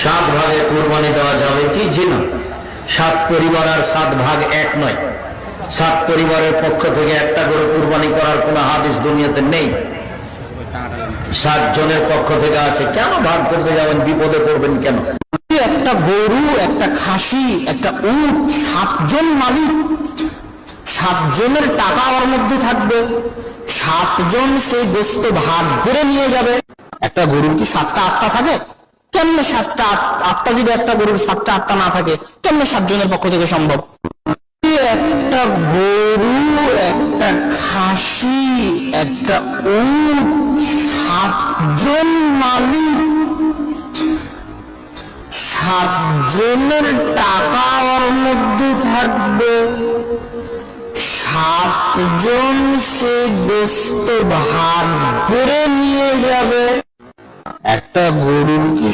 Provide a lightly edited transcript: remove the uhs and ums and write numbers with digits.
সাত ভাগে কুরবানি দেওয়া যাবে কি? জি না। সাত পরিবার আর সাত ভাগ এক নয়। সাত পরিবারের পক্ষ থেকে একটা করে কুরবানি করার কোন হাদিস দুনিয়াতে নেই। 7 জনের পক্ষ থেকে আছে। কেন ভাগ করতে যাবেন? বিপদে পড়বেন কেন? একটা গরু, একটা খাসি, একটা উট, 7 জন মালিক, 7 জনের টাকা ওর মধ্যে থাকবে, 7 জন সেই গোস্ত ভাগ করে নিয়ে যাবে। একটা গরুর কি 7টা 8টা থাকে? কেমনে 7টা 8টা? যদি একটা গরুর 7টা 8টা না থাকে, কেমনে 7 জনের পক্ষ থেকে সম্ভব? একটা গরু, একটা খাসি, একটা উট, 7 জন মালিক, 7 জনের টাকা ওর মধ্যে থাকবে, 7 জন সে গোস্ত ভাগ করে নিয়ে যাবে। একটা গরুর কি